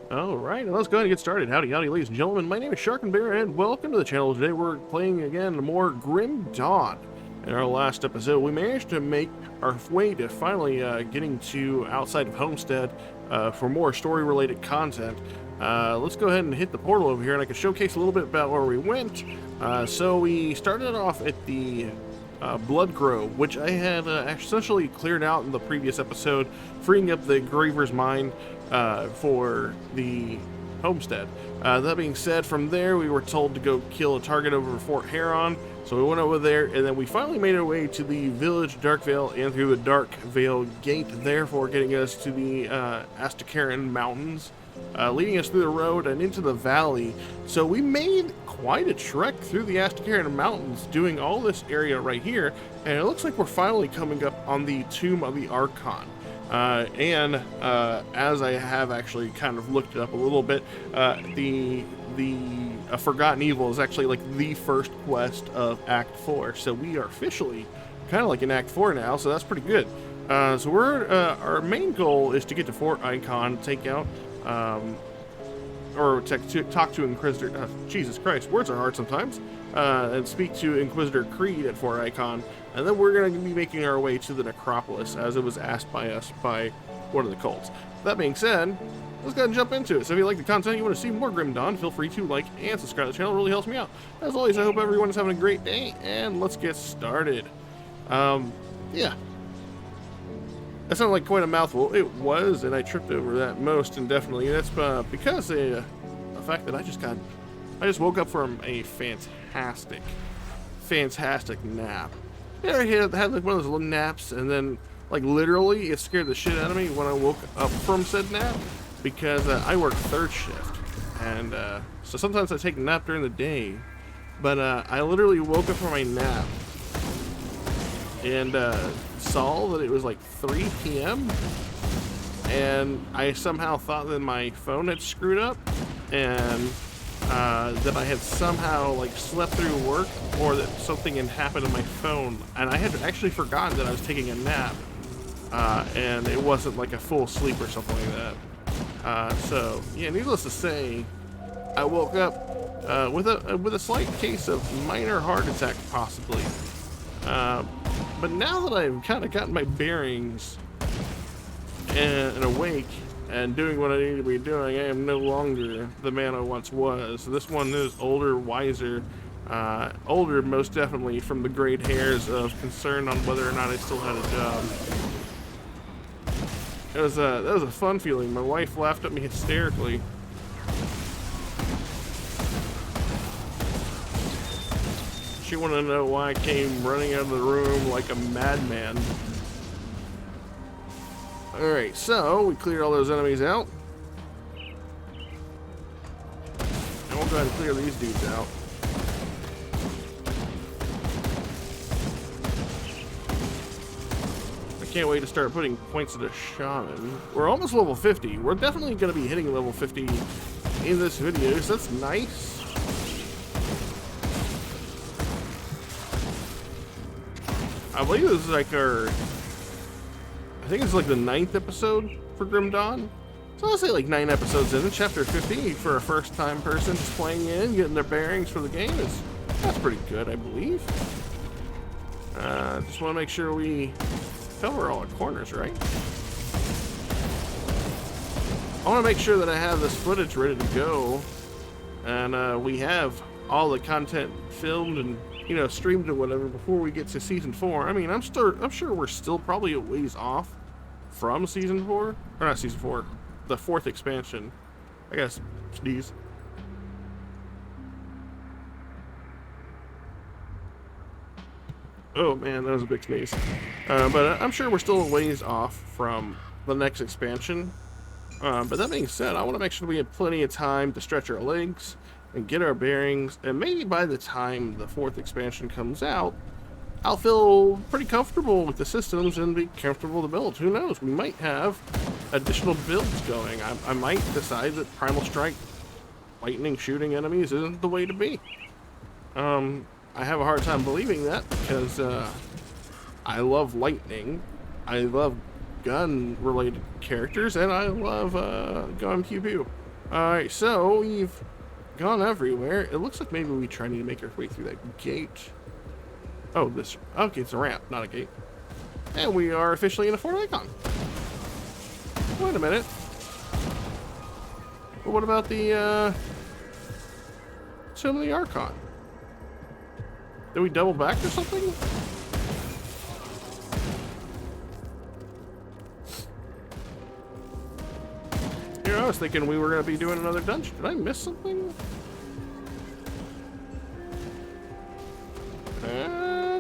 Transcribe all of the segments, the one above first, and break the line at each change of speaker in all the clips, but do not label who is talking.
Alright, let's go ahead and get started. Howdy, howdy, ladies and gentlemen. My name is Sharkinbear, and welcome to the channel. Today we're playing again more Grim Dawn. In our last episode, we managed to make our way to finally getting to outside of Homestead for more story-related content. Let's go ahead and hit the portal over here, and I can showcase a little bit about where we went. So we started off at the Blood Grove, which I had essentially cleared out in the previous episode, freeing up the Graver's Mine for the homestead. That being said, from there we were told to go kill a target over Fort Heron, so we went over there, and then we finally made our way to the village Darkvale and through the Darkvale Gate, therefore getting us to the Astakaran Mountains, leading us through the road and into the valley. So we made quite a trek through the Astakaran Mountains, doing all this area right here, and it looks like we're finally coming up on the Tomb of the Archon. As I have actually kind of looked it up a little bit, the Forgotten Evil is actually like the first quest of Act 4, so we are officially kind of like in Act 4 now, so that's pretty good. So we're our main goal is to get to Fort Ikon, take out or talk to Inquisitor, Jesus Christ, words are hard sometimes, and speak to Inquisitor Creed at Fort Ikon, and then we're going to be making our way to the Necropolis, as it was asked by us by one of the cults. That being said, let's go ahead and jump into it. So if you like the content, you want to see more Grim Dawn, feel free to like and subscribe to the channel. It really helps me out. As always, I hope everyone is having a great day, and let's get started. Yeah. That sounded like quite a mouthful. It was, and I tripped over that most indefinitely. That's because of the fact that I just woke up from a fantastic nap. Yeah, I had like one of those little naps, and then like literally it scared the shit out of me when I woke up from said nap, because I work third shift, and so sometimes I take a nap during the day, but I literally woke up from my nap and saw that it was like 3 p.m. and I somehow thought that my phone had screwed up, and that I had somehow like slept through work, or that something had happened to my phone, and I had actually forgotten that I was taking a nap, and it wasn't like a full sleep or something like that. So yeah, needless to say, I woke up with a slight case of minor heart attack, possibly. But now that I've kind of gotten my bearings and awake and doing what I need to be doing, I am no longer the man I once was. So this one is older, wiser, older most definitely from the grayed hairs of concern on whether or not I still had a job. That was a fun feeling. My wife laughed at me hysterically. She wanted to know why I came running out of the room like a madman. Alright, so we cleared all those enemies out. And we'll go ahead and clear these dudes out. I can't wait to start putting points into Shaman. We're almost level 50. We're definitely going to be hitting level 50 in this video, so that's nice. I believe this is like I think it's like the 9th episode for Grim Dawn. So I'll say like 9 episodes in, chapter 50 for a first-time person just playing in, getting their bearings for the game that's pretty good, I believe. Just want to make sure we cover all our corners, right? I want to make sure that I have this footage ready to go, and we have all the content filmed and streamed or whatever before we get to season 4. I mean, I'm sure we're still probably a ways off from season 4, or not season 4, the 4th expansion. I guess sneeze. Oh man, that was a big sneeze. But I'm sure we're still a ways off from the next expansion. But that being said, I want to make sure we have plenty of time to stretch our legs and get our bearings, and maybe by the time the 4th expansion comes out, I'll feel pretty comfortable with the systems and be comfortable to build. Who knows? We might have additional builds going. I might decide that Primal Strike, lightning shooting enemies, isn't the way to be. I have a hard time believing that, because I love lightning, I love gun-related characters, and I love gun pew pew. Alright, so we've gone everywhere. It looks like maybe we try to make our way through that gate. Oh, this. Okay, it's a ramp, not a gate. And we are officially in a Fort Ikon. Wait a minute. But what about the Tomb of the Archon? Did we double back or something? Here, I was thinking we were going to be doing another dungeon. Did I miss something?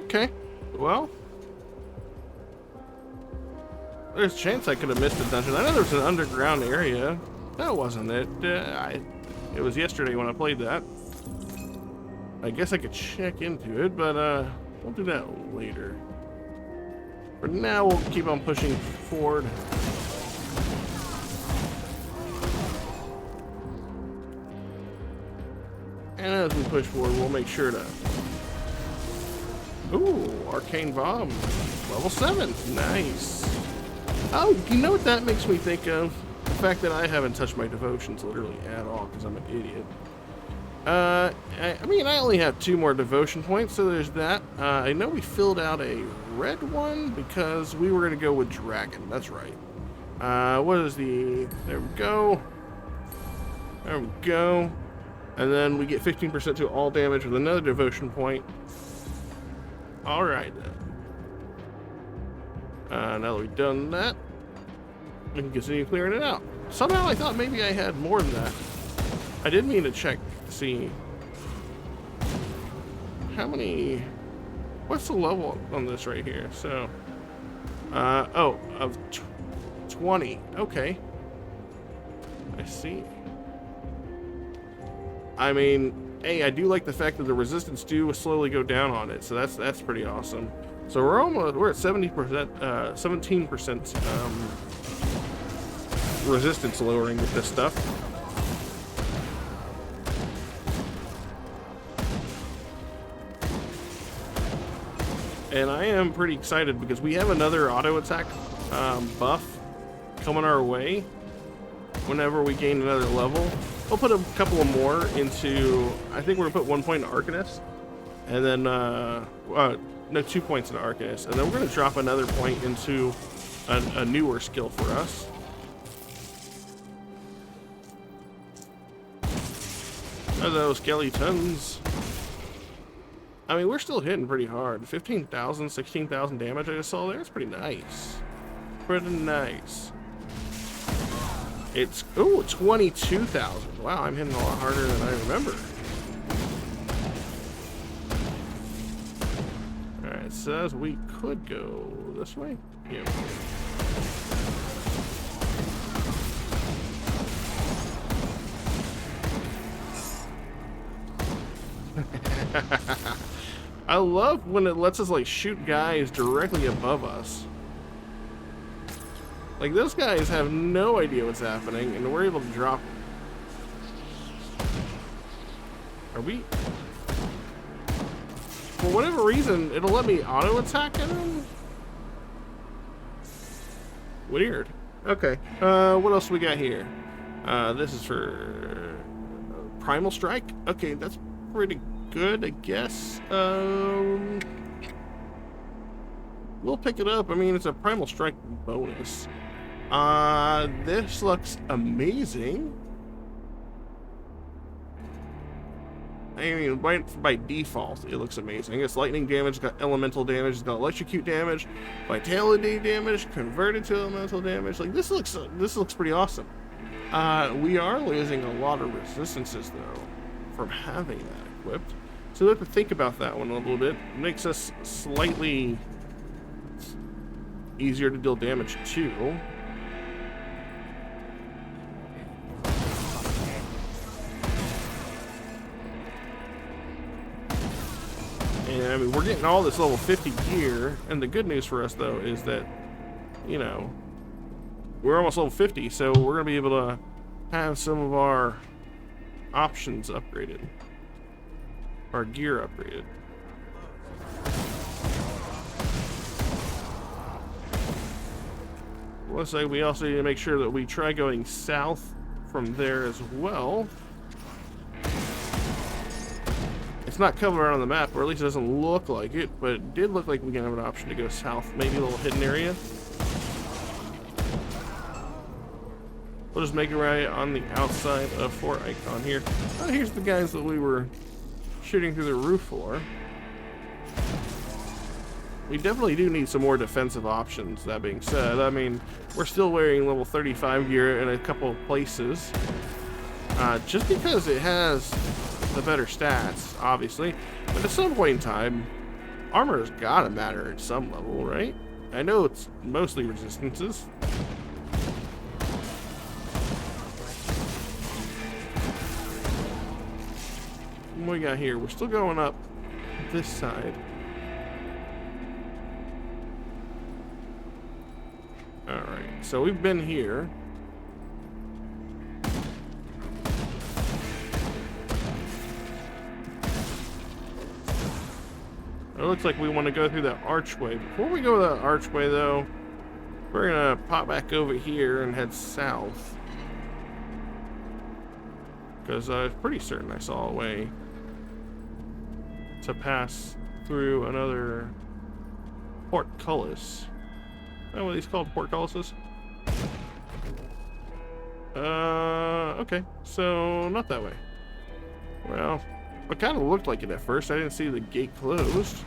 Okay. Well, there's a chance I could have missed a dungeon. I know there was an underground area. That wasn't it. It was yesterday when I played that. I guess I could check into it, but we'll do that later. For now, we'll keep on pushing forward. And as we push forward, we'll make sure to... Ooh, arcane bomb. Level 7. Nice. Oh, you know what that makes me think of? The fact that I haven't touched my devotions literally at all because I'm an idiot. I mean, I only have 2 more devotion points, so there's that. I know we filled out a red one because we were going to go with dragon. That's right. What is the... There we go. There we go. And then we get 15% to all damage with another devotion point. Alright then. Now that we've done that, we can continue clearing it out. Somehow I thought maybe I had more than that. I did mean to check to see how many... What's the level on this right here? So, oh, of 20. Okay. I see. I mean, hey, I do like the fact that the resistance do slowly go down on it, so that's pretty awesome. So we're at 17% resistance lowering with this stuff. And I am pretty excited because we have another auto attack buff coming our way whenever we gain another level. We'll put a couple of more into, I think we're gonna put 1 point in Arcanist, and then, no, 2 points in Arcanist, and then we're gonna drop another point into a newer skill for us. Hello, skeletons. I mean, we're still hitting pretty hard. 15,000, 16,000 damage I just saw there. It's pretty nice. Pretty nice. It's, ooh, 22,000. Wow, I'm hitting a lot harder than I remember. Alright, it says we could go this way. Yeah. I love when it lets us like shoot guys directly above us. Like, those guys have no idea what's happening, and we're able to drop them. Are we... For whatever reason, it'll let me auto-attack at them? Weird. Okay, what else we got here? This is for... Primal Strike? Okay, that's pretty good, I guess. We'll pick it up. I mean, it's a Primal Strike bonus. This looks amazing. I mean, by default, it looks amazing. It's lightning damage, it's got elemental damage, it's got electrocute damage, vitality damage, converted to elemental damage. Like, this looks pretty awesome. We are losing a lot of resistances though from having that equipped. So we have to think about that one a little bit. It makes us slightly easier to deal damage to. And I mean, we're getting all this level 50 gear, and the good news for us though is that, you know, we're almost level 50, so we're gonna be able to have some of our options upgraded, our gear upgraded. Let's say we also need to make sure that we try going south from there as well. It's not covered on the map, or at least it doesn't look like it, but it did look like we can have an option to go south, maybe a little hidden area. We'll just make it right on the outside of Fort Ikon here. Oh, here's the guys that we were shooting through the roof for. We definitely do need some more defensive options, that being said. I mean, we're still wearing level 35 gear in a couple of places. Just because it has the better stats, obviously. But at some point in time, armor's gotta matter at some level, right? I know it's mostly resistances. What we got here? We're still going up this side. Alright, so we've been here. It looks like we want to go through that archway. Before we go to that archway, though, we're gonna pop back over here and head south. Because I was pretty certain I saw a way to pass through another portcullis. Is that what these called, portcullises? Okay, so not that way. Well, it kind of looked like it at first. I didn't see the gate closed.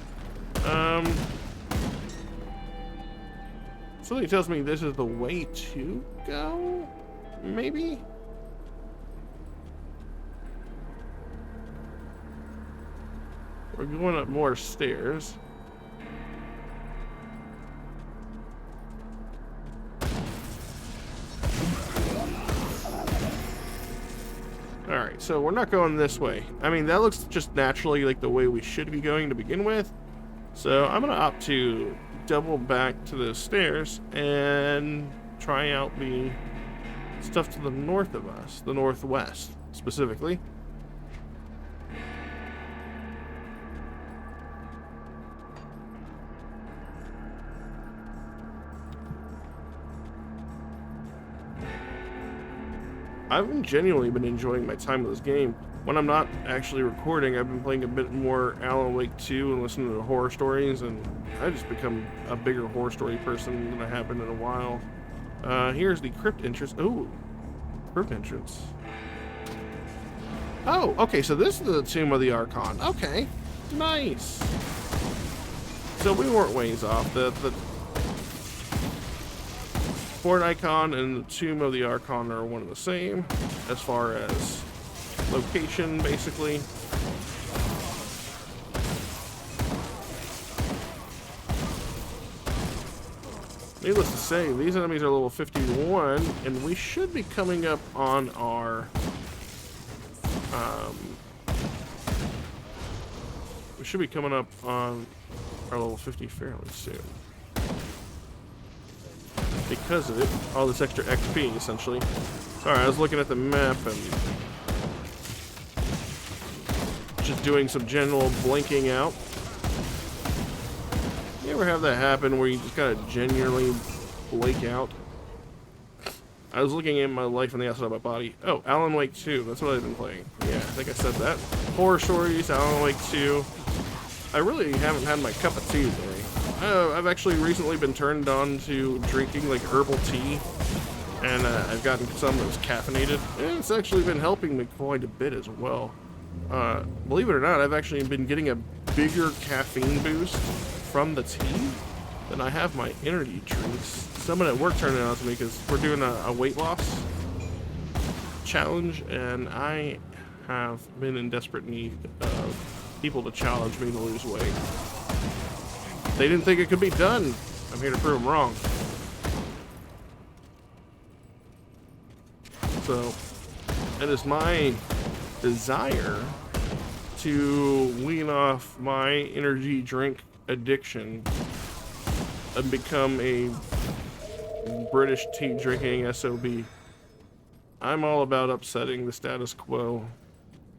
Something tells me this is the way to go, maybe? We're going up more stairs. Alright, so we're not going this way. I mean, that looks just naturally like the way we should be going to begin with. So I'm going to opt to double back to the stairs and try out the stuff to the north of us. The northwest, specifically. I've genuinely been enjoying my time with this game. When I'm not actually recording, I've been playing a bit more Alan Wake 2 and listening to horror stories, and I've just become a bigger horror story person than I have been in a while. Here's the crypt entrance. Oh, crypt entrance. Oh, okay, so this is the tomb of the Archon. Okay, nice. So we weren't ways off. The Fort Ikon and the tomb of the Archon are one and the same as far as location, basically. Needless to say, these enemies are level 51, and we should be coming up on our level 50 fairly soon. Because of it, all this extra XP, essentially. Sorry, I was looking at the map and just doing some general blinking out. You ever have that happen where you just gotta genuinely blink out? I was looking at my life on the outside of my body. Oh, Alan Wake 2, that's what I've been playing. Yeah, I think I said that. Horror stories, Alan Wake 2. I really haven't had my cup of tea today. I've actually recently been turned on to drinking like herbal tea, and I've gotten some that was caffeinated, and it's actually been helping me quite a bit as well. Believe it or not, I've actually been getting a bigger caffeine boost from the tea than I have my energy drinks. Someone at work turned it on to me because we're doing a weight loss challenge, and I have been in desperate need of people to challenge me to lose weight. They didn't think it could be done. I'm here to prove them wrong. So, it is my desire to wean off my energy drink addiction and become a British tea drinking SOB. I'm all about upsetting the status quo,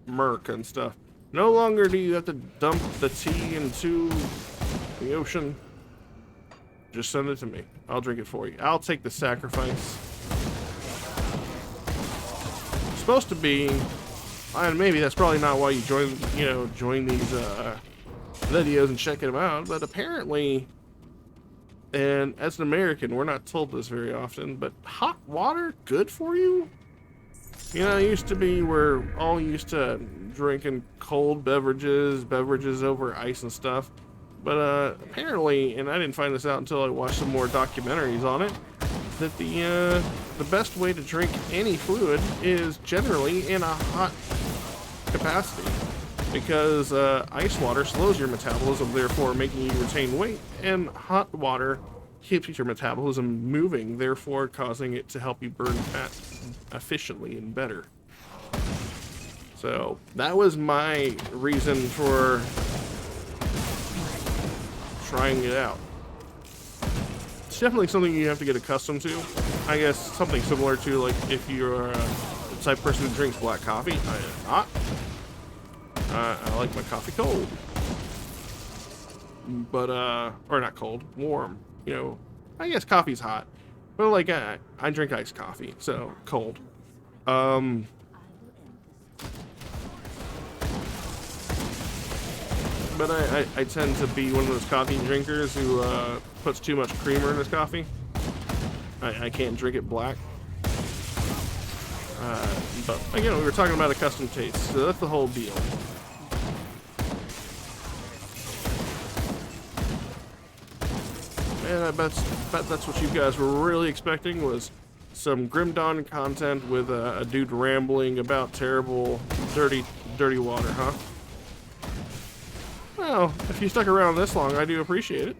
murk and stuff. No longer do you have to dump the tea into the ocean. Just send it to me. I'll drink it for you. I'll take the sacrifice. supposed to be, and maybe that's probably not why you join these videos and checking them out, but apparently, and as an American, we're not told this very often, but hot water good for you? You know, it used to be we're all used to drinking cold beverages over ice and stuff. But apparently, and I didn't find this out until I watched some more documentaries on it, that the best way to drink any fluid is generally in a hot capacity, because ice water slows your metabolism, therefore making you retain weight, and hot water keeps your metabolism moving, therefore causing it to help you burn fat efficiently and better. So that was my reason for trying it out. It's definitely something you have to get accustomed to. I guess something similar to, like, if you're the type of person who drinks black coffee. I am not. I like my coffee cold. But, or not cold, warm. You know, I guess coffee's hot. But, like, I drink iced coffee, so cold. But I tend to be one of those coffee drinkers who puts too much creamer in his coffee. I can't drink it black. But again, we were talking about a custom taste, so that's the whole deal. And I bet that's what you guys were really expecting, was some Grim Dawn content with a dude rambling about terrible, dirty water, huh? Well, if you stuck around this long, I do appreciate it.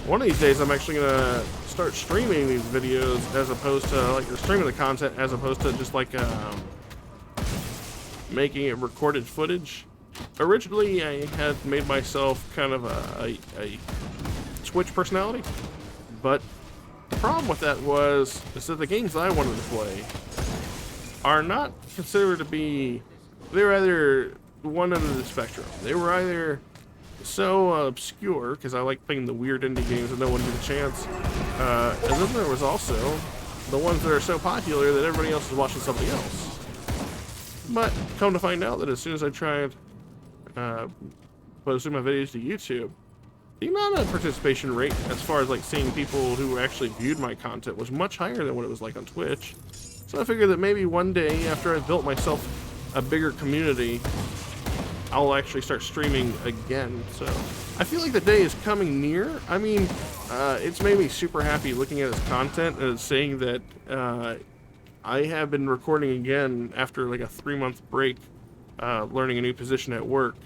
One of these days, I'm actually gonna start streaming these videos as opposed to, like, streaming the content as opposed to just, like, making it recorded footage. Originally, I had made myself kind of a Twitch personality, but the problem with that is that the games I wanted to play are not considered to be, they're either one end of the spectrum. They were either so obscure, because I like playing the weird indie games that no one gets a chance, and then there was also the ones that are so popular that everybody else is watching something else. But come to find out that as soon as I tried posting my videos to YouTube, the amount of participation rate, as far as, like, seeing people who actually viewed my content, was much higher than what it was like on Twitch. So I figured that maybe one day, after I've built myself a bigger community, I'll actually start streaming again. So I feel like the day is coming near. I mean, it's made me super happy looking at this content and seeing that I have been recording again after, like, a 3-month break, learning a new position at work.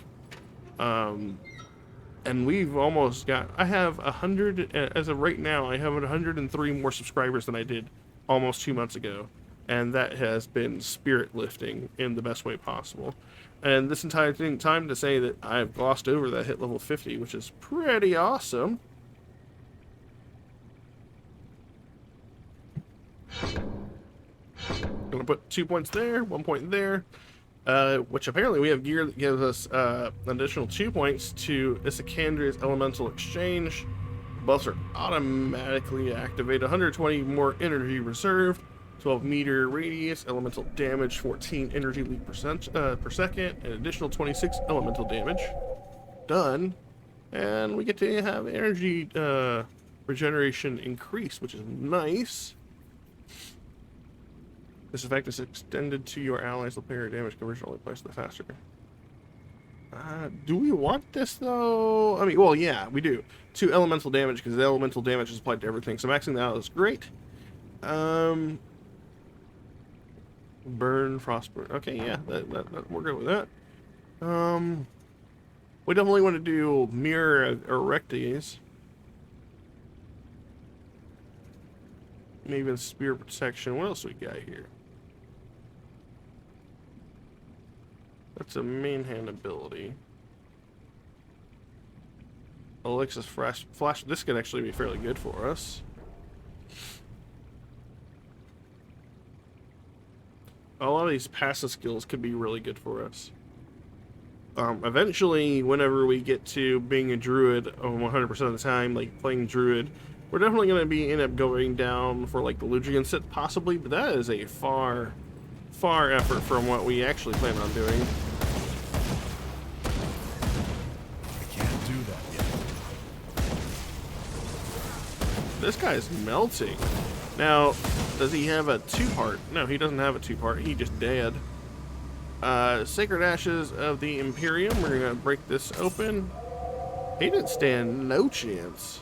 And we've almost got, I have 100, as of right now, I have 103 more subscribers than I did almost 2 months ago. And that has been spirit lifting in the best way possible. And this entire time to say that I've glossed over that hit level 50, which is pretty awesome. Gonna put 2 points there, 1 point there. Which apparently we have gear that gives us an additional 2 points to Isandra's Elemental Exchange. Buffs are automatically activated. 120 more energy reserved. 12 meter radius, elemental damage, 14 energy leak per second, an additional 26 elemental damage. Done. And we get to have energy regeneration increase, which is nice. This effect is extended to your allies. The player damage conversion only applies to the faster. Do we want this, though? I mean, well, yeah, we do. 2 elemental damage, because the elemental damage is applied to everything. So maxing that out is great. Burn, frostburn. Okay, yeah, we're good with that. We definitely want to do mirror erectes. Maybe even spear protection. What else we got here? That's a main hand ability. Alexis flash. This could actually be fairly good for us. A lot of these passive skills could be really good for us. Eventually, whenever we get to being a druid 100% of the time, like playing druid, We're definitely going to end up going down for like the Lugian sit possibly, but that is a far effort from what we actually plan on doing.
I can't do that yet.
This guy's melting. Now, does he have a two-part? No, he doesn't have a two-part. He just dead. Sacred Ashes of the Imperium. We're going to break this open. He didn't stand no chance.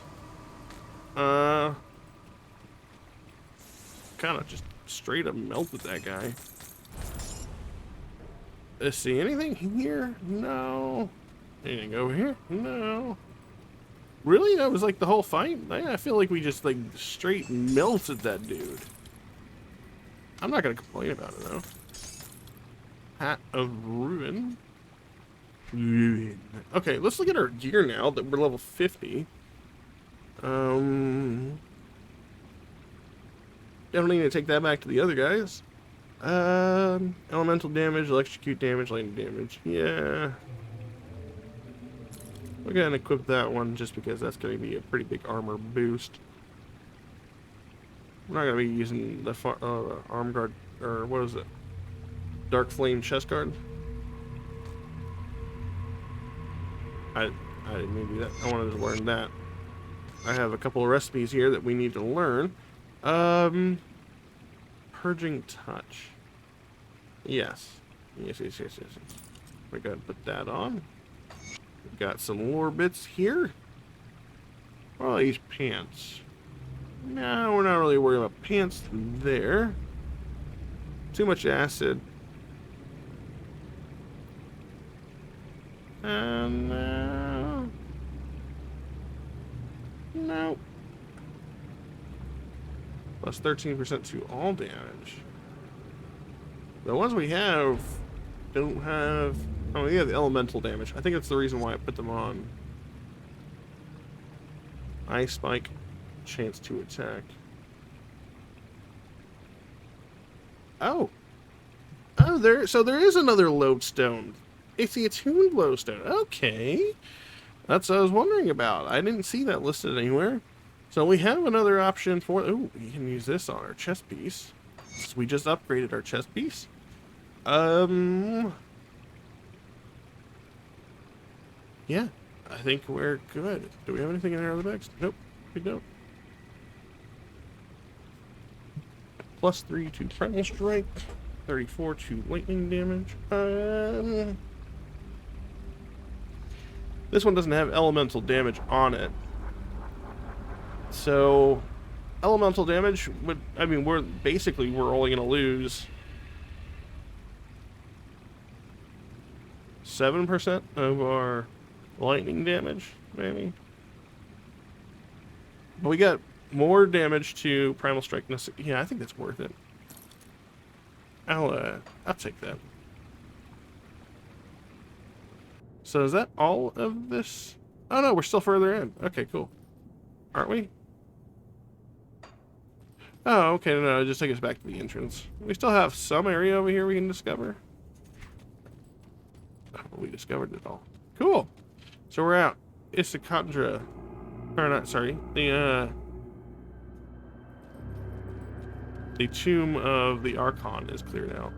Kind of just straight up melted that guy. Let's see, anything here? No. Anything over here? No. Really? That was like the whole fight? I feel like we just like straight melted that dude. I'm not gonna complain about it though. Hat of Ruin. Okay, let's look at our gear now that we're level 50. Definitely need to take that back to the other guys. Elemental damage, electrocute damage, lightning damage. Yeah. We're gonna equip that one just because that's gonna be a pretty big armor boost. We're not gonna be using the arm guard, or what is it? Dark Flame chest guard. I didn't mean to do that. I wanted to learn that. I have a couple of recipes here that we need to learn. Purging touch. Yes. Yes. We're gonna put that on. We've got some lore bits here. Well, these pants. No, we're not really worried about pants there. Too much acid. No. Nope. Plus 13% to all damage. The ones we have don't have... Oh, yeah, the elemental damage. I think that's the reason why I put them on. Ice Spike. Chance to attack. Oh. Oh, so there is another lodestone. It's the attuned lodestone. Okay. That's what I was wondering about. I didn't see that listed anywhere. So we have another option for... Oh, we can use this on our chest piece. So we just upgraded our chest piece. Yeah, I think we're good. Do we have anything in our other bags? Nope, we don't. +3 to primal strike. 34 to lightning damage. This one doesn't have elemental damage on it. So, elemental damage would... I mean, we're only going to lose 7% of our lightning damage, maybe. But we got more damage to primal strike. Yeah, I think that's worth it. I'll take that. So is that all of this? Oh no, we're still further in. Okay, cool. Aren't we? Oh, okay, no, just take us back to the entrance. We still have some area over here we can discover. Oh, we discovered it all. Cool. So we're out. Isakandra. Or not, sorry. The tomb of the Archon is cleared out.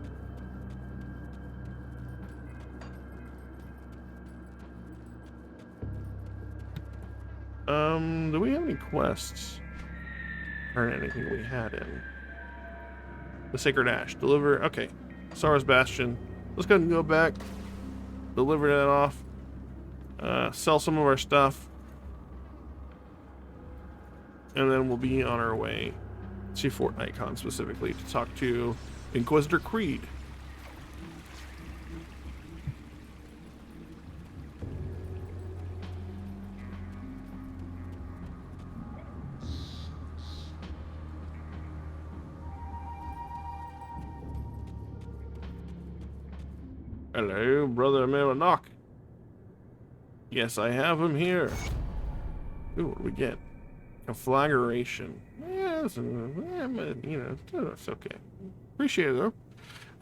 Do we have any quests? Or anything we had in? The Sacred Ash. Deliver. Okay. Sarah's Bastion. Let's go ahead and go back. Deliver that off. Sell some of our stuff. And then we'll be on our way to Fort Ikon specifically to talk to Inquisitor Creed. Hello, brother, may I knock? Yes, I have him here. Ooh, what do we get? Conflagration. Yes, you know, it's okay. Appreciate it, though.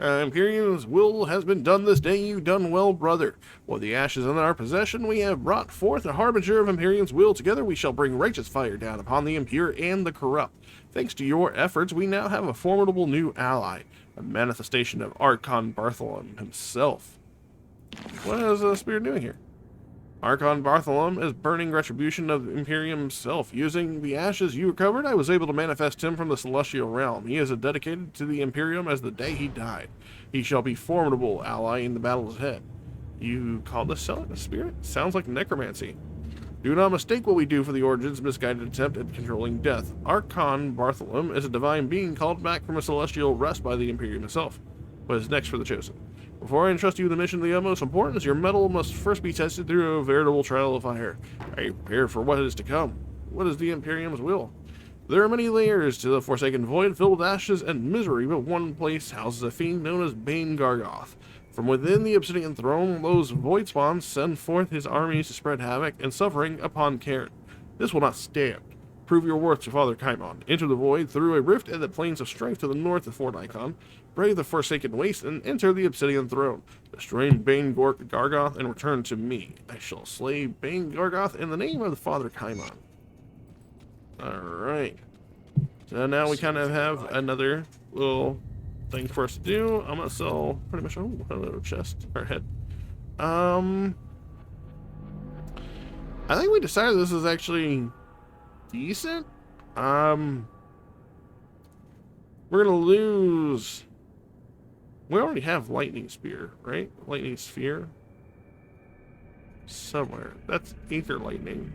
Imperium's will has been done this day. You've done well, brother. With the ashes in our possession, we have brought forth a harbinger of Imperium's will. Together we shall bring righteous fire down upon the impure and the corrupt. Thanks to your efforts, we now have a formidable new ally, a manifestation of Archon Bartholomew himself. What is the spirit doing here? Archon Bartholomew is burning retribution of Imperium himself. Using the ashes you recovered, I was able to manifest him from the celestial realm. He is dedicated to the Imperium as the day he died. He shall be formidable ally in the battles ahead. You call this a spirit? Sounds like necromancy. Do not mistake what we do for the Origin's misguided attempt at controlling death. Archon Bartholomew is a divine being called back from a celestial rest by the Imperium himself. What is next for the Chosen? Before I entrust you with the mission of the utmost importance, your metal must first be tested through a veritable trial of fire. Are you prepared for what is to come? What is the Imperium's will? There are many layers to the Forsaken Void, filled with ashes and misery, but one place houses a fiend known as Bane Gargoth. From within the Obsidian Throne, those void spawns send forth his armies to spread havoc and suffering upon Cairn. This will not stand. Prove your worth to Father Kaimon. Enter the void through a rift at the plains of strife to the north of Fort Ikon. Brave the Forsaken Waste and enter the Obsidian Throne. Destroy Bane Gargoth and return to me. I shall slay Bane Gargoth in the name of the Father Kaimon. Alright. So now we kind of have another little thing for us to do. I'm gonna sell pretty much another chest or head. I think we decided this is actually decent. We're gonna lose. We already have lightning spear, right? Lightning sphere somewhere. That's ether lightning.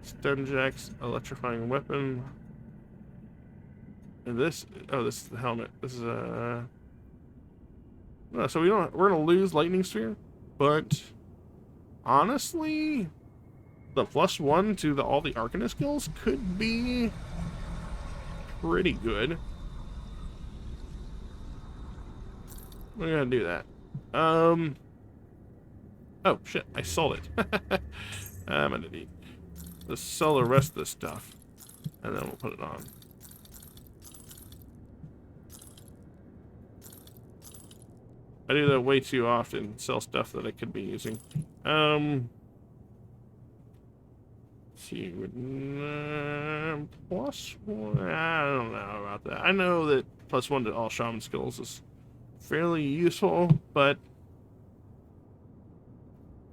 Stun jacks, electrifying weapon. And this, oh, this is the helmet. This is no, so we're gonna lose lightning sphere, but honestly, the +1 to all the Arcanist skills could be pretty good. We're gonna do that. Oh shit, I sold it. I'm gonna need to sell the rest of this stuff, and then we'll put it on. I do that way too often, sell stuff that I could be using. See, +1, I don't know about that. I know that +1 to all shaman skills is fairly useful, but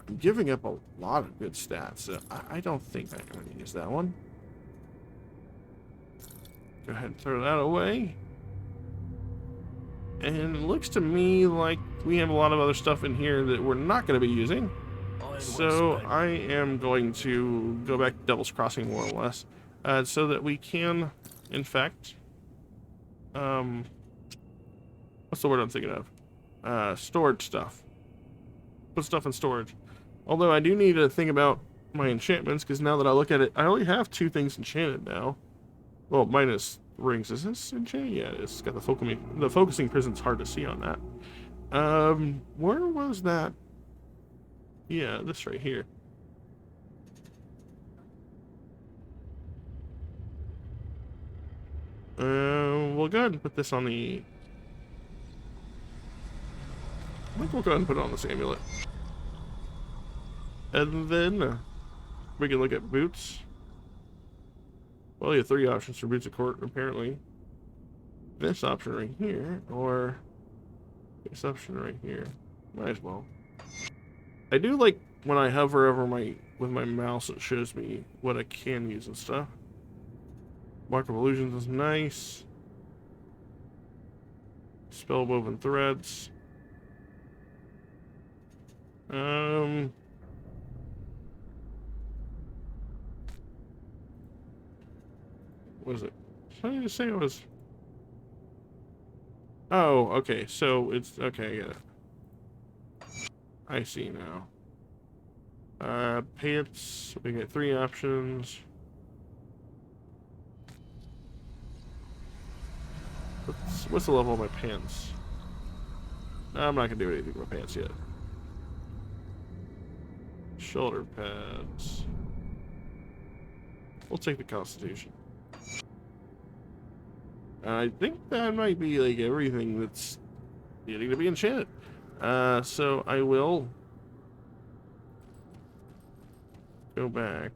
I'm giving up a lot of good stats, so I don't think I'm going to use that one. Go ahead and throw that away. And it looks to me like we have a lot of other stuff in here that we're not going to be using. So I am going to go back to Devil's Crossing more or less, so that we can, in fact, what's the word I'm thinking of? Storage stuff. Put stuff in storage. Although I do need to think about my enchantments, because now that I look at it, I only have 2 things enchanted now. Well, minus rings. Is this enchanted? Yeah, it's got the focusing prism's hard to see on that. Where was that? Yeah, this right here. We'll go ahead and put this on the... I think we'll go ahead and put it on this amulet. And then we can look at boots. Well, you have 3 options for boots of court, apparently. This option right here, or this option right here. Might as well. I do like when I hover over with my mouse, it shows me what I can use and stuff. Mark of Illusions is nice. Spell woven threads. What is it? What did you say it was? Oh, okay. So it's okay. I get it. I see now. Pants. We get 3 options. What's the level of my pants? I'm not gonna do anything with my pants yet. Shoulder pads. We'll take the Constitution. I think that might be like everything that's needing to be enchanted. So I will go back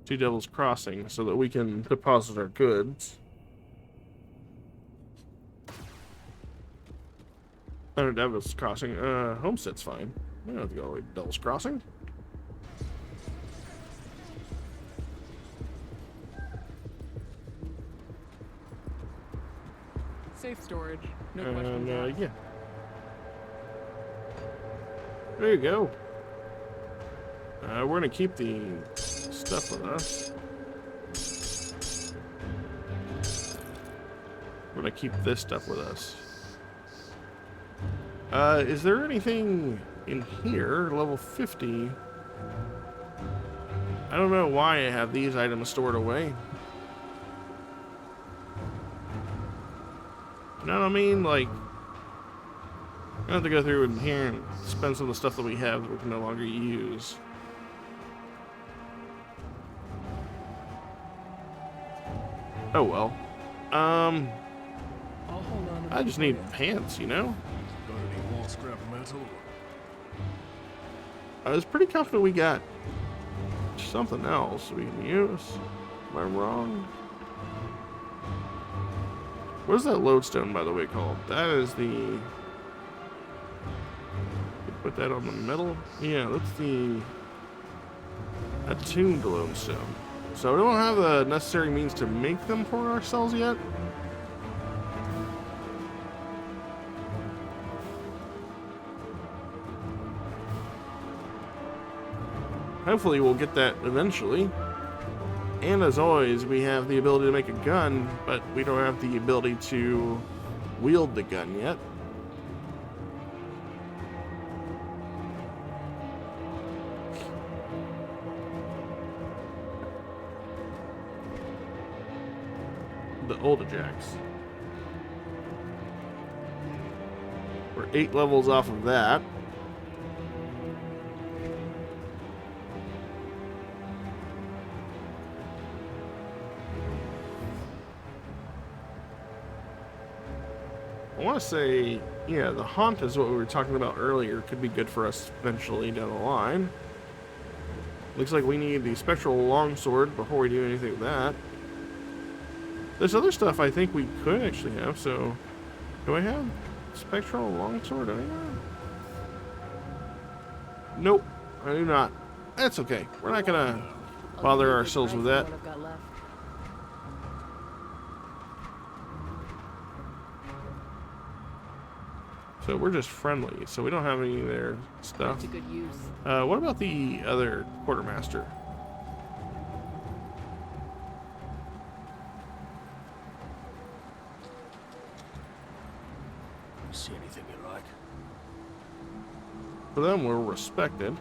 to Devil's Crossing so that we can deposit our goods. Oh, Devil's Crossing. Homestead's fine. We don't have to go all the way to Devil's Crossing.
Safe storage. No questions asked.
Yeah. There you go. We're gonna keep the stuff with us. We're gonna keep this stuff with us. Is there anything in here? Level 50. I don't know why I have these items stored away. You know what I mean? Like, I have to go through in here and spend some of the stuff that we have that we can no longer use. Oh well.
I'll hold on to
I just
them
need
for you.
pants, you know?
Got any more scrap metal?
I was pretty confident we got something else we can use. Am I wrong? What is that lodestone, by the way, called? That is the... Put that on the metal? Yeah, that's the attuned lodestone. So we don't have the necessary means to make them for ourselves yet. Hopefully we'll get that eventually. And as always, we have the ability to make a gun, but we don't have the ability to wield the gun yet. The old Ajax. We're 8 levels off of that. I want to say, yeah, the haunt is what we were talking about earlier. Could be good for us eventually down the line. Looks like we need the spectral longsword before we do anything with that. There's other stuff I think we could actually have, so... Do I have spectral longsword anywhere? Nope, I do not. That's okay. We're not gonna bother ourselves with that.
What I've got left.
So we're just friendly, so we don't have any of their stuff.
To good use.
What about the other quartermaster?
See anything you like?
For them, we're respected.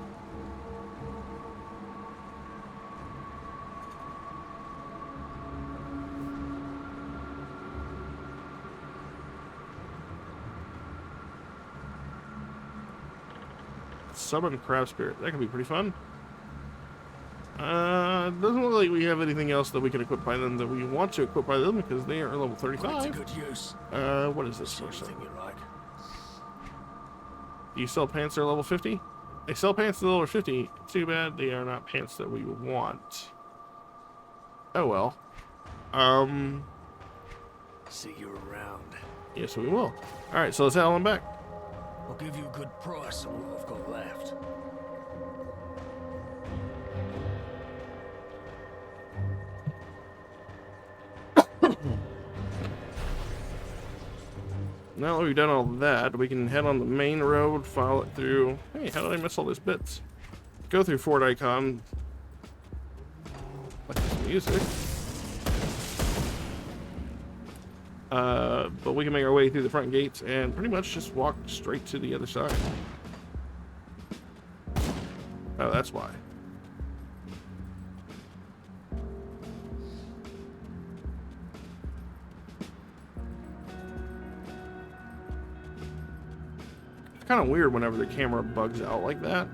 Summon crab spirit. That could be pretty fun. Doesn't look like we have anything else that we can equip by them that we want to equip by them because they are level
Put
35.
to good use.
What is this
See
for?
anything you like?
Do you sell pants that are level 50? They sell pants that are level 50. Too bad they are not pants that we want. Oh well.
See you around.
Yes, we will. Alright, so let's head on back.
I'll give you a good price on what I've got left.
Now that we've done all that, we can head on the main road, follow it through. Hey, how did I miss all these bits? Go through Fort Ikon. Like this music. But we can make our way through the front gates and pretty much just walk straight to the other side. Oh, that's why. It's kind of weird whenever the camera bugs out like that.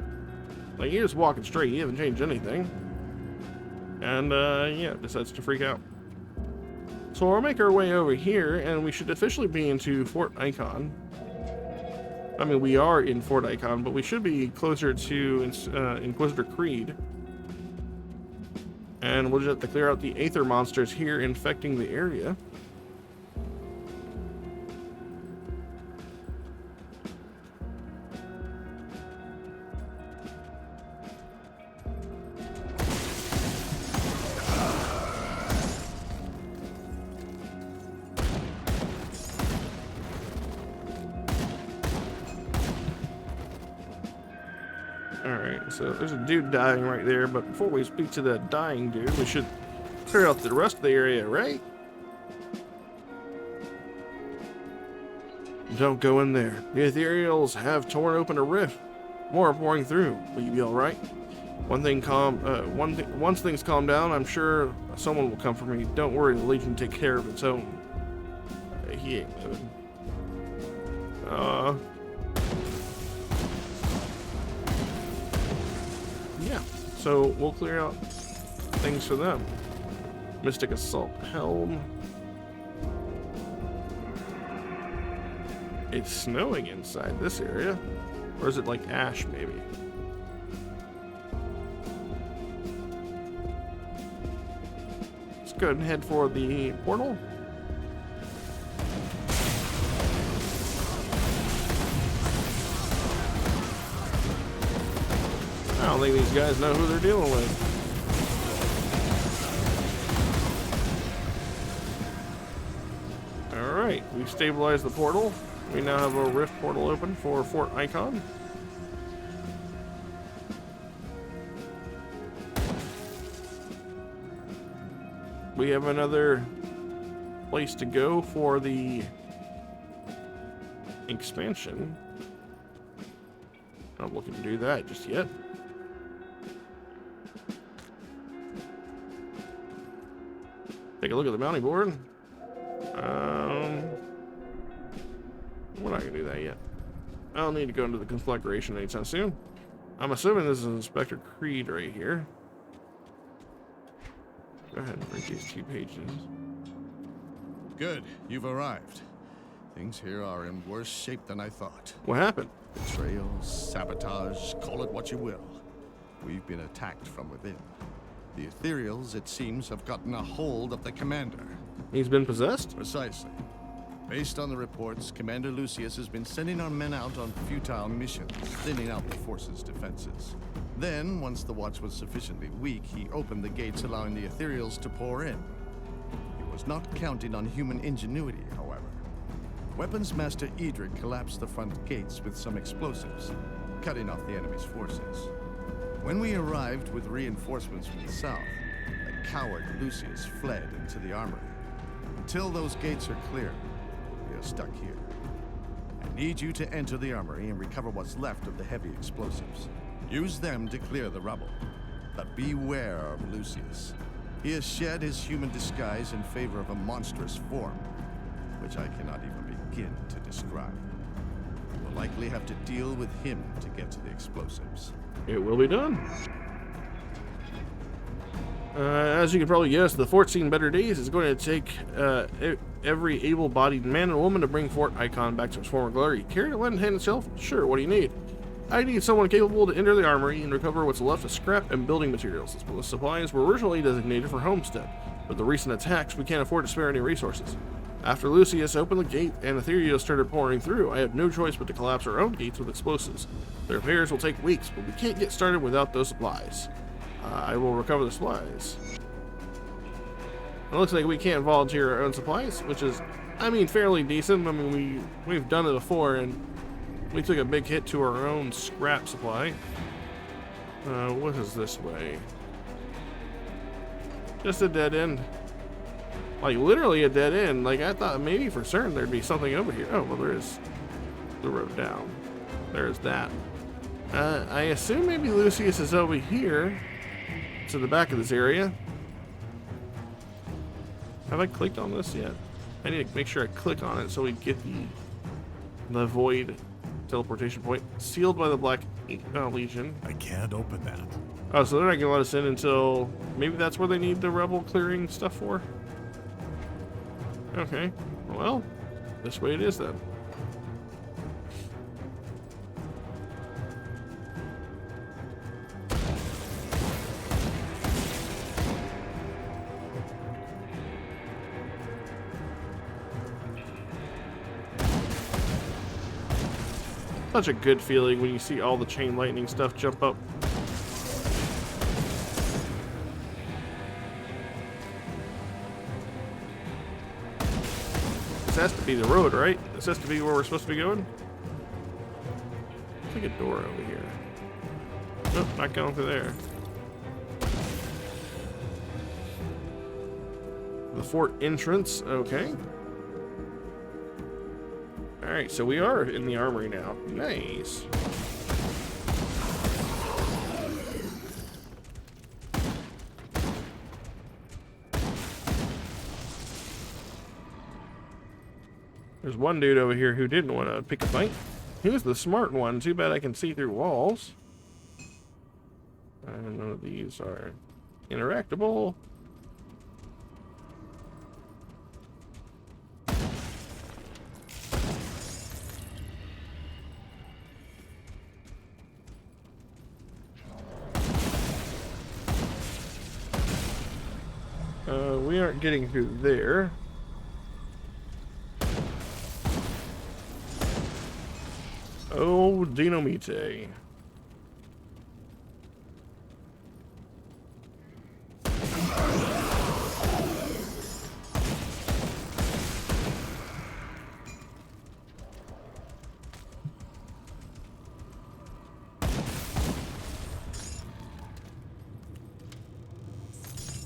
Like, you're just walking straight, you haven't changed anything. And, yeah, decides to freak out. So we'll make our way over here, and we should officially be into Fort Ikon. I mean, we are in Fort Ikon, but we should be closer to Inquisitor Creed. And we'll just have to clear out the Aether monsters here infecting the area. Alright, so there's a dude dying right there, but before we speak to that dying dude, we should clear out the rest of the area, right? Don't go in there. The ethereals have torn open a rift. More are pouring through. Will you be alright? Once things calm down, I'm sure someone will come for me. Don't worry, the Legion will take care of its own. He ain't moving. Yeah, so we'll clear out things for them. Mystic Assault Helm. It's snowing inside this area. Or is it like ash, maybe? Let's go ahead and head for the portal. I don't think these guys know who they're dealing with. Alright, we've stabilized the portal. We now have a rift portal open for Fort Ikon. We have another place to go for the expansion. Not looking to do that just yet. Take a look at the bounty board. We're not gonna do that yet. I don't need to go into the conflagration anytime soon. I'm assuming this is Inspector Creed right here. Go ahead and read these 2 pages.
Good, you've arrived. Things here are in worse shape than I thought.
What happened?
Betrayal, sabotage, call it what you will. We've been attacked from within. The ethereals, it seems, have gotten a hold of the commander.
He's been possessed?
Precisely. Based on the reports, Commander Lucius has been sending our men out on futile missions, thinning out the force's defenses. Then, once the watch was sufficiently weak, he opened the gates, allowing the ethereals to pour in. He was not counting on human ingenuity, however. Weapons Master Edric collapsed the front gates with some explosives, cutting off the enemy's forces. When we arrived with reinforcements from the south, the coward Lucius fled into the Armory. Until those gates are clear, we are stuck here. I need you to enter the Armory and recover what's left of the heavy explosives. Use them to clear the rubble. But beware of Lucius. He has shed his human disguise in favor of a monstrous form, which I cannot even begin to describe. You will likely have to deal with him to get to the explosives.
It will be done. As you can probably guess, the fort's seen better days. It's going to take every able-bodied man and woman to bring Fort Ikon back to its former glory. Carry it in hand itself? Sure, what do you need? I need someone capable to enter the Armory and recover what's left of scrap and building materials. The supplies were originally designated for Homestead, but the recent attacks, we can't afford to spare any resources. After Lucius opened the gate and Ethereal started pouring through, I had no choice but to collapse our own gates with explosives. The repairs will take weeks, but we can't get started without those supplies. I will recover the supplies. It looks like we can't volunteer our own supplies, which is, I mean, fairly decent. I mean, we've done it before, and we took a big hit to our own scrap supply. What is this way? Just a dead end. Like, literally a dead end. Like, I thought maybe for certain there'd be something over here. Oh, well, there is the road down. There's that. I assume maybe Lucius is over here to the back of this area. Have I clicked on this yet? I need to make sure I click on it so we get the void teleportation point sealed by the Black Legion.
I can't open that.
Oh, so they're not gonna let us in until maybe that's where they need the rebel clearing stuff for. Okay. Well, this way it is then. Such a good feeling when you see all the chain lightning stuff jump up. This has to be the road, right? This has to be where we're supposed to be going? There's like a door over here. Nope, not going through there. The fort entrance, okay. Alright, so we are in the armory now. Nice. There's one dude over here who didn't want to pick a fight. He was the smart one. Too bad I can see through walls. None of these are interactable. We aren't getting through there. Oh, Dynamite.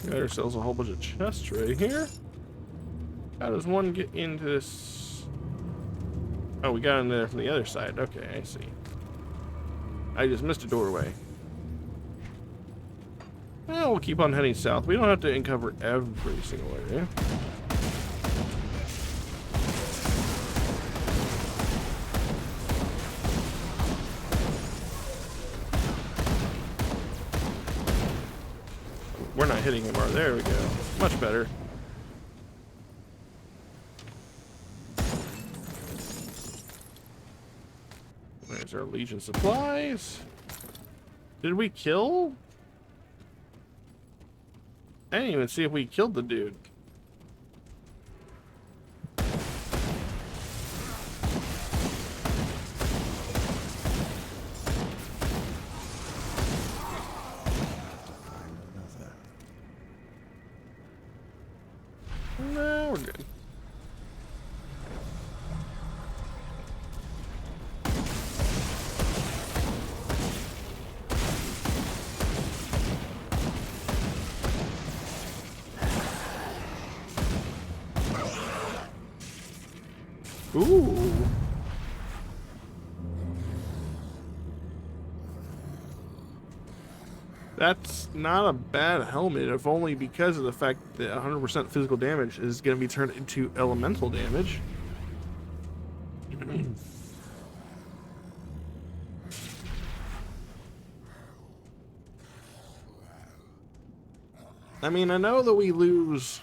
Got ourselves a whole bunch of chests right here. How does one get into this? Oh, we got in there from the other side. Okay, I see. I just missed a doorway. Well, we'll keep on heading south. We don't have to uncover every single area. We're not hitting him. There we go. Much better. There's our Legion supplies. Did we kill? I didn't even see if we killed the dude. No, we're good. Ooh. That's not a bad helmet, if only because of the fact that 100% physical damage is going to be turned into elemental damage. I mean, I know that we lose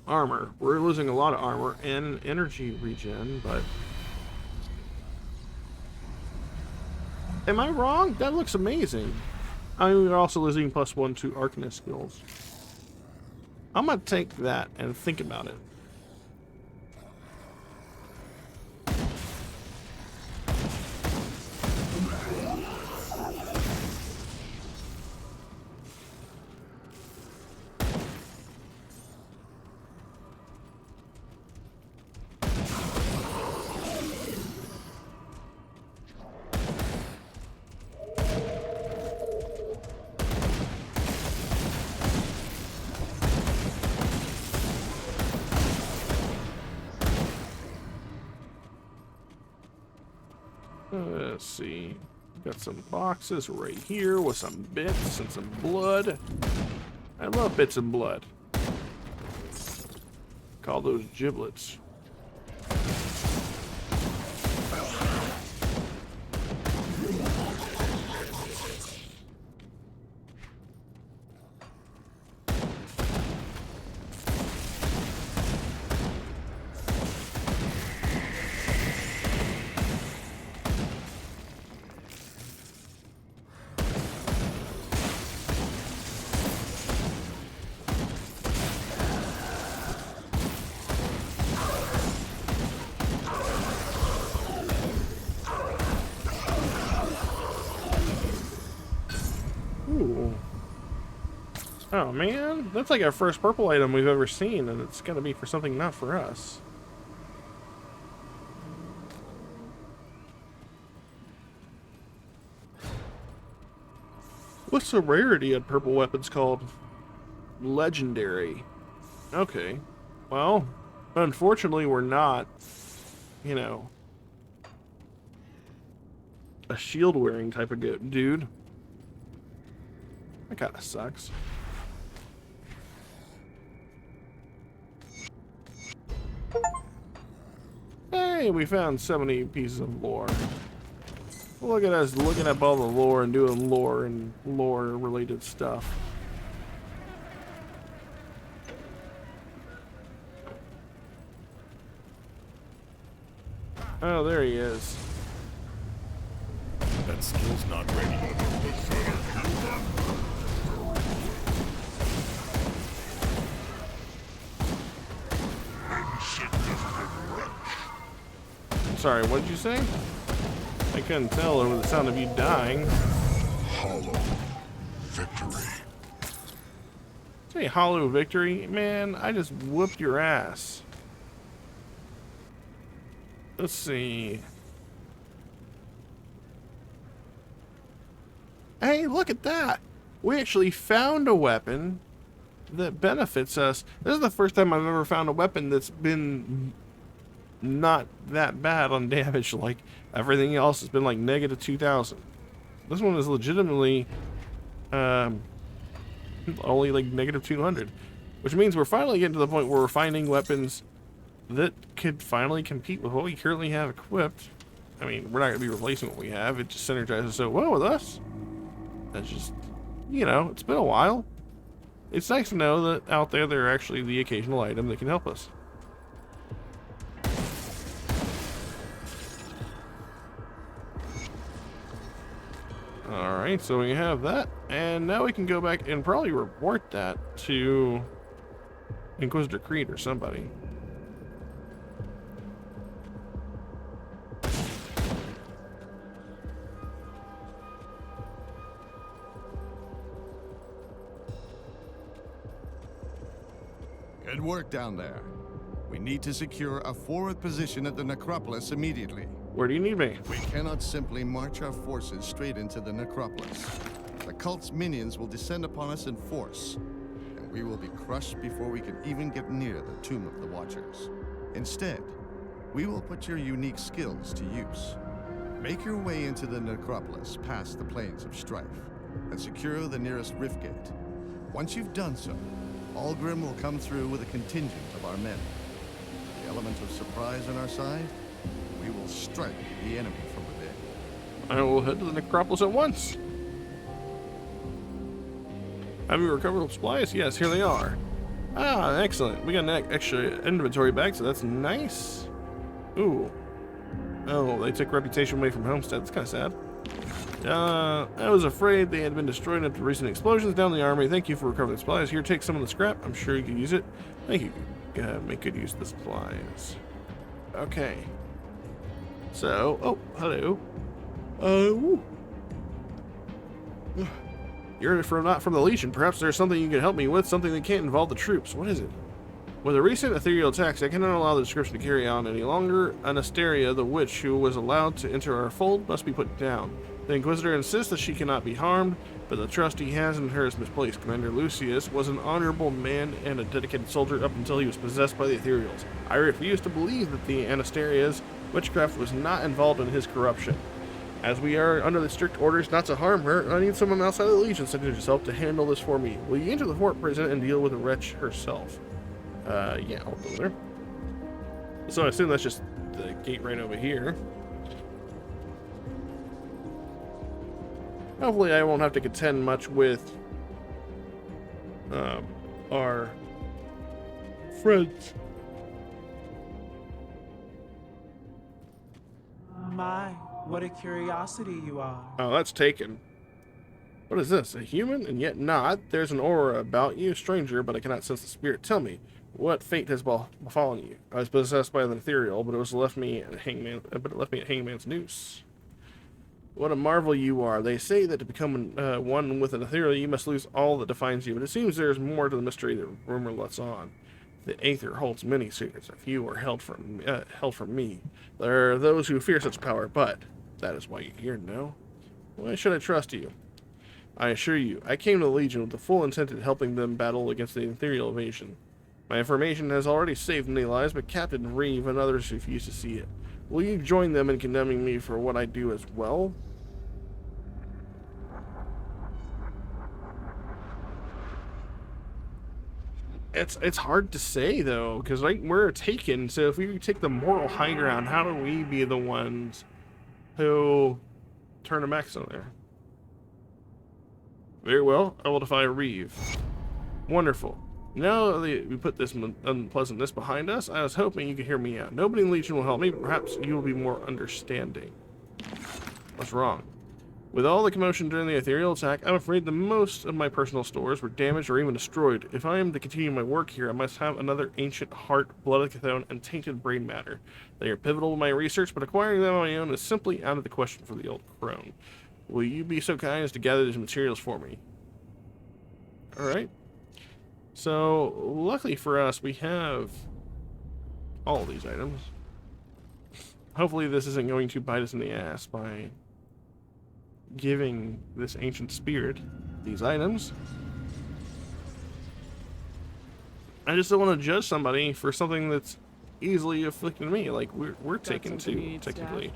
armor. We're losing a lot of armor and energy regen, but... Am I wrong? That looks amazing. I mean, we're also losing +1 to Arcanist skills. I'm gonna take that and think about it. Let's see. Got some boxes right here with some bits and some blood. I love bits and blood. Call those giblets. Oh man, that's like our first purple item we've ever seen, and it's gotta be for something not for us. What's the rarity on purple weapons called? Legendary. Okay. Well, unfortunately we're not, you know, a shield wearing type of dude. That kinda sucks. Hey, we found 70 pieces of lore. Look at us looking up all the lore and doing lore and lore related stuff. Oh, there he is.
That skill's not ready.
Sorry, what did you say? I couldn't tell over the sound of you dying.
Hollow victory.
Say hollow victory? Man, I just whooped your ass. Let's see. Hey, look at that! We actually found a weapon that benefits us. This is the first time I've ever found a weapon that's been not that bad on damage. Like everything else has been like negative 2,000. This one is legitimately only like negative 200, which means we're finally getting to the point where we're finding weapons that could finally compete with what we currently have equipped. I mean, we're not going to be replacing what we have. It just synergizes so well with us. That's just, you know, it's been a while. It's nice to know that out there are actually the occasional item that can help us. Alright, so we have that, and now we can go back and probably report that to Inquisitor Creed or somebody.
Good work down there. We need to secure a forward position at the Necropolis immediately.
Where do you need me?
We cannot simply march our forces straight into the Necropolis. The cult's minions will descend upon us in force, and we will be crushed before we can even get near the Tomb of the Watchers. Instead, we will put your unique skills to use. Make your way into the Necropolis past the plains of strife, and secure the nearest rift gate. Once you've done so, Algrim will come through with a contingent of our men. The element of surprise on our side, we will strike the enemy from within.
I will head to the Necropolis at once. Have you recovered supplies? Yes, here they are. Ah, excellent. We got an extra inventory bag, so that's nice. Ooh. Oh, they took reputation away from Homestead. That's kind of sad. I was afraid they had been destroyed after recent explosions down the Armory. Thank you for recovering the supplies. Here, take some of the scrap. I'm sure you can use it. Thank you. Make good use of the supplies. Okay. So, oh, hello. You're not from the Legion. Perhaps there's something you can help me with, something that can't involve the troops. What is it? With the recent ethereal attacks, I cannot allow the description to carry on any longer. Anastasia, the witch who was allowed to enter our fold, must be put down. The Inquisitor insists that she cannot be harmed, but the trust he has in her is misplaced. Commander Lucius was an honorable man and a dedicated soldier up until he was possessed by the Ethereals. I refuse to believe that the Anastasia's witchcraft was not involved in his corruption. As we are under the strict orders not to harm her, I need someone outside of the Legion such as yourself to handle this for me. Will you enter the fort prison and deal with the wretch herself? Yeah, I'll go there. So I assume that's just the gate right over here. Hopefully I won't have to contend much with our friends.
My, what a curiosity you are.
Oh, that's taken. What is this? A human? And yet not. There's an aura about you, stranger, but I cannot sense the spirit. Tell me, what fate has befallen you? I was possessed by an ethereal, but it left me at Hangman's noose. What a marvel you are. They say that to become one with an ethereal, you must lose all that defines you. But it seems there's more to the mystery that rumor lets on. The Aether holds many secrets. A few are held from me. There are those who fear such power, but that is why you're here, no? Why should I trust you? I assure you, I came to the Legion with the full intent of helping them battle against the ethereal invasion. My information has already saved many lives, but Captain Reeve and others refuse to see it. Will you join them in condemning me for what I do as well? It's hard to say, though, because like, we're taken, so if we take the moral high ground, how do we be the ones who turn a max on there? Very well, I will defy Reeve. Wonderful. Now that we put this unpleasantness behind us, I was hoping you could hear me out. Nobody in the Legion will help me, but perhaps you will be more understanding. What's wrong? With all the commotion during the ethereal attack, I'm afraid that most of my personal stores were damaged or even destroyed. If I am to continue my work here, I must have another ancient heart, blood Ikon, and tainted brain matter. They are pivotal to my research, but acquiring them on my own is simply out of the question for the old crone. Will you be so kind as to gather these materials for me? Alright. So, luckily for us, we have all of these items. Hopefully this isn't going to bite us in the ass by giving this ancient spirit these items. I just don't want to judge somebody for something that's easily afflicted me. Like, we're taken to, technically.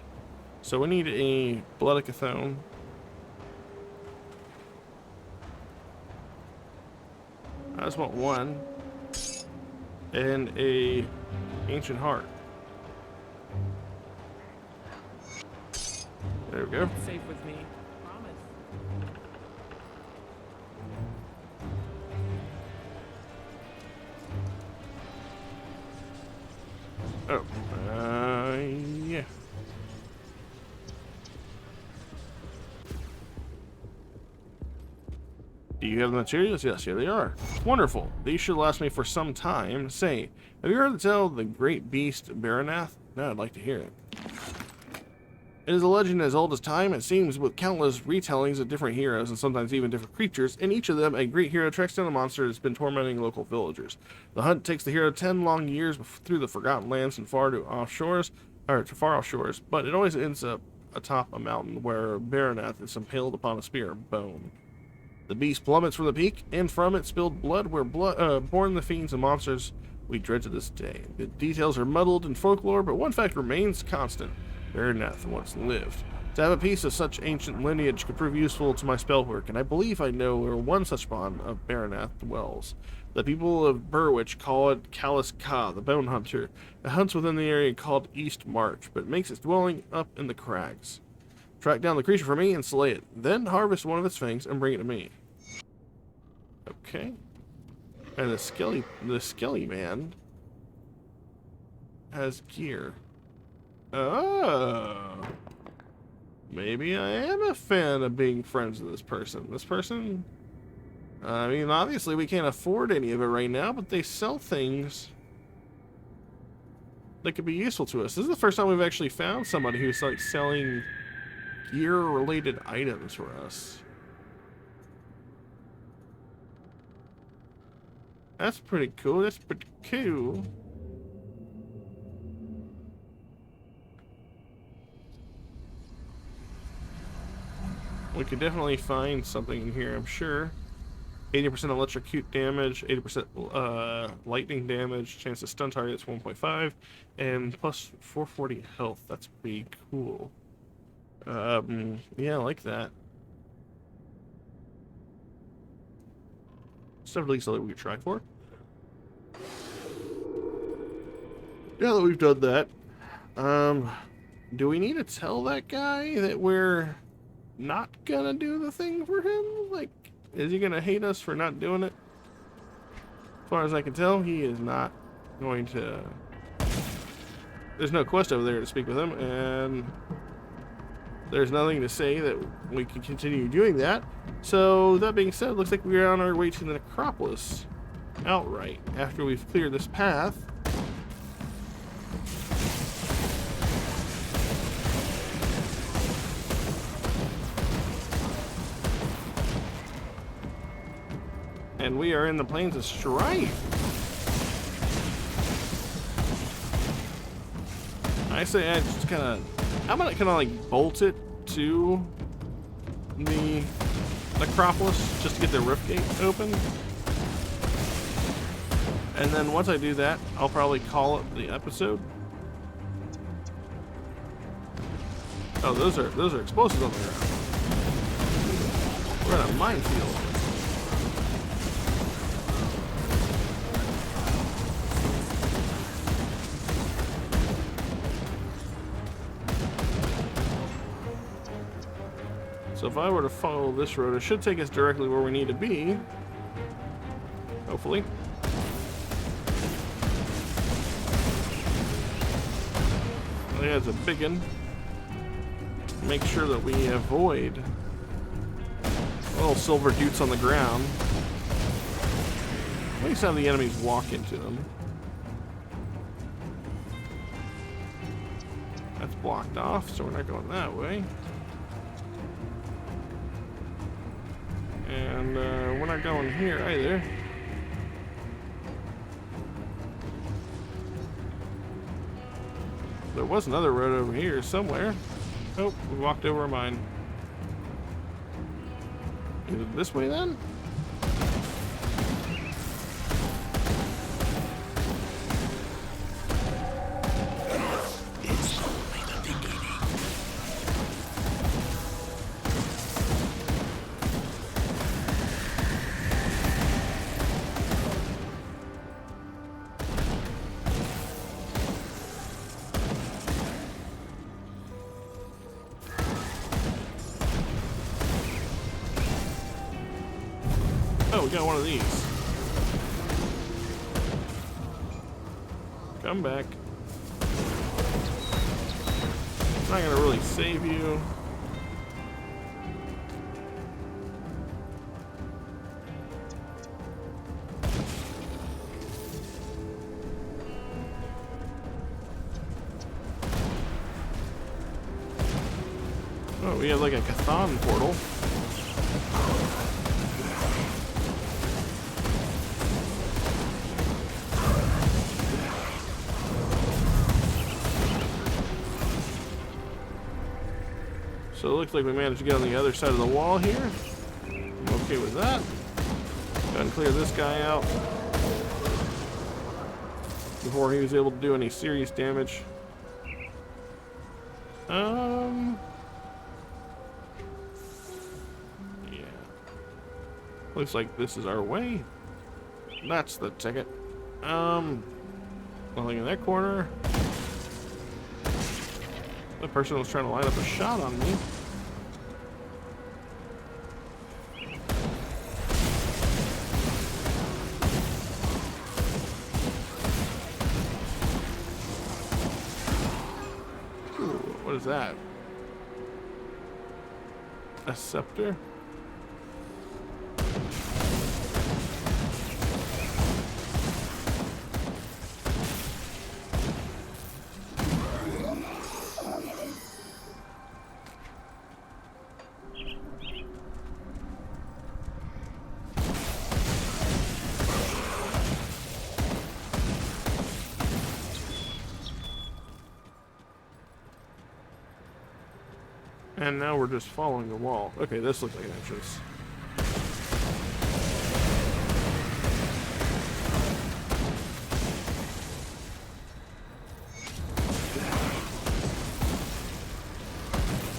So we need a blood Ikon. I just want one. And a ancient heart. There we go.
It's safe with me. Promise.
Oh, yeah. Do you have the materials? Yes, here they are. Wonderful. These should last me for some time. Say, have you heard the tale of the great beast Baranath? No, I'd like to hear it. It is a legend as old as time, it seems, with countless retellings of different heroes and sometimes even different creatures. In each of them, a great hero tracks down a monster that's been tormenting local villagers. The hunt takes the hero 10 long years through the forgotten lands and far off shores, but it always ends up atop a mountain where Baranath is impaled upon a spear of bone. The beast plummets from the peak, and from it spilled blood were born the fiends and monsters we dread to this day. The details are muddled in folklore, but one fact remains constant. Baranath once lived. To have a piece of such ancient lineage could prove useful to my spell work, and I believe I know where one such spawn of Baranath dwells. The people of Burwich call it Callus Ka, the Bone Hunter. It hunts within the area called East March, but makes its dwelling up in the crags. Track down the creature for me and slay it, then harvest one of its fangs and bring it to me. Okay. And the Skelly man has gear. Oh. Maybe I am a fan of being friends with this person. This person, I mean, obviously we can't afford any of it right now, but they sell things that could be useful to us. This is the first time we've actually found somebody who's like selling gear-related items for us. That's pretty cool. That's pretty cool. We could definitely find something in here, I'm sure. 80% electrocute damage, 80% lightning damage, chance to stun targets 1.5, and plus 440 health. That's pretty cool. Yeah, I like that. It's definitely something we could try for. Now that we've done that, do we need to tell that guy that we're not gonna do the thing for him? Like, is he gonna hate us for not doing it? As far as I can tell, he is not going to. There's no quest over there to speak with him, and there's nothing to say that we can continue doing that. So, that being said, it looks like we're on our way to the Necropolis outright after we've cleared this path. And we are in the plains of strife. I say I just kind of, I'm gonna kind of like bolt it to the Necropolis just to get the rift gate open. And then once I do that, I'll probably call it the episode. Oh, those are explosives on the ground. We're in a minefield. So if I were to follow this road, it should take us directly where we need to be. Hopefully. Oh, yeah, it's a big one. Make sure that we avoid little silver dutes on the ground. At least have the enemies walk into them. That's blocked off, so we're not going that way. And we're not going here either. There was another road over here somewhere. Oh, we walked over mine. Is it this way then? Oh, we got one of these. Come back. It's not gonna really save you. Oh, we have like a Chthon portal. So it looks like we managed to get on the other side of the wall here. I'm okay with that. Go ahead and clear this guy out before he was able to do any serious damage. Yeah. Looks like this is our way. That's the ticket. Nothing in that corner. That person was trying to line up a shot on me. Ooh, what is that? A scepter? And now we're just following the wall. Okay, this looks like an entrance.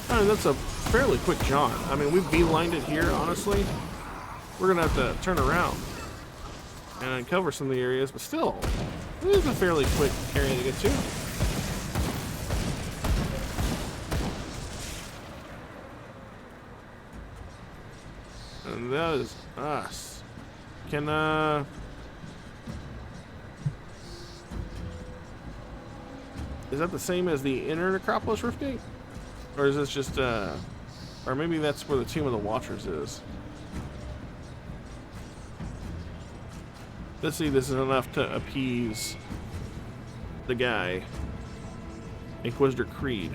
I mean, that's a fairly quick jaunt. I mean, we've beelined it here, honestly. We're gonna have to turn around and uncover some of the areas, but still, it is a fairly quick area to get to. And that is us. Can, is that the same as the inner Necropolis Rift Gate? Or is this just, or maybe that's where the Tomb of the Watchers is. Let's see, this is enough to appease the guy. Inquisitor Creed.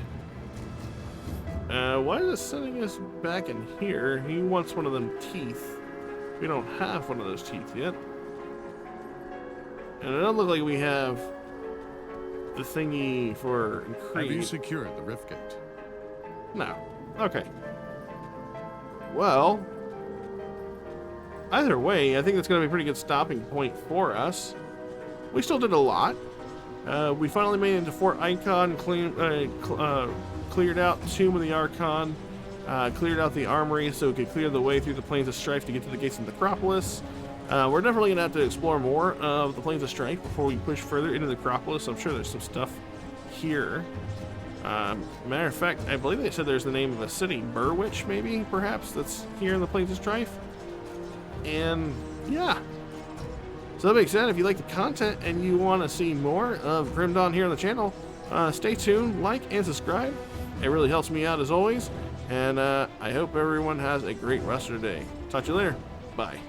Why is it sending us back in here? He wants one of them teeth. We don't have one of those teeth yet. And it doesn't look like we have the thingy for
Have you
increase.
secured the rift gate?
No. Okay. Well, either way, I think that's going to be a pretty good stopping point for us. We still did a lot. We finally made it into Fort Ikon, cleared out Tomb of the Archon, cleared out the Armory so we could clear the way through the Plains of Strife to get to the gates of Necropolis. We're definitely going to have to explore more of the Plains of Strife before we push further into the Necropolis. I'm sure there's some stuff here. Matter of fact, I believe they said there's the name of a city, Burwich, maybe, perhaps, that's here in the Plains of Strife. And, yeah. So that being said, if you like the content and you want to see more of Grim Dawn here on the channel, stay tuned, like, and subscribe. It really helps me out as always. And I hope everyone has a great rest of their day. Talk to you later. Bye.